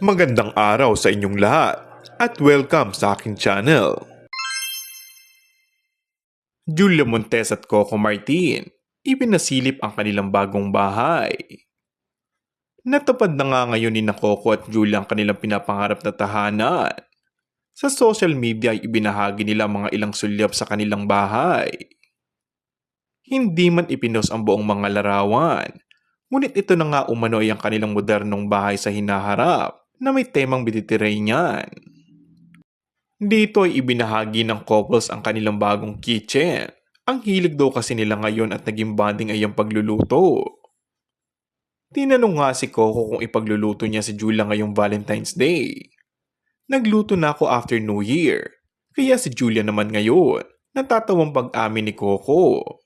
Magandang araw sa inyong lahat at welcome sa aking channel. Julia Montes at Coco Martin, ipinasilip ang kanilang bagong bahay. Natupad na nga ngayon ni Coco at Julia ang kanilang pinapangarap na tahanan. Sa social media ay ibinahagi nila mga ilang sulyap sa kanilang bahay. Hindi man ipinost ang buong mga larawan, ngunit ito na nga umano ay ang kanilang modernong bahay sa hinaharap na may temang Mediterranean. Dito ay ibinahagi ng couples ang kanilang bagong kitchen. Ang hilig daw kasi nila ngayon at naging bonding ay ang pagluluto. Tinanong nga si Coco kung ipagluluto niya si Julia ngayong Valentine's Day. Nagluto na ako after New Year, kaya si Julia naman ngayon, natatawang pag-amin ni Coco.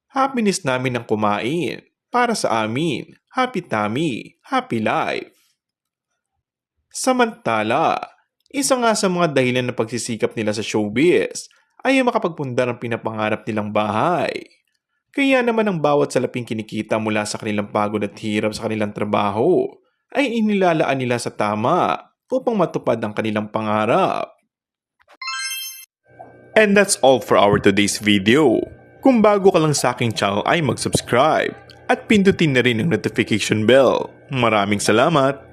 Happiness namin ang kumain. Para sa amin, happy tummy, happy life. Samantala, isa nga sa mga dahilan ng pagsisikap nila sa showbiz ay ang makapagpundar ng pinapangarap nilang bahay. Kaya naman ang bawat salaping kinikita mula sa kanilang pagod at hirap sa kanilang trabaho ay inilalaan nila sa tama upang matupad ang kanilang pangarap. And that's all for our today's video. Kung bago ka lang sa aking channel ay mag-subscribe at pindutin na rin ang notification bell. Maraming salamat!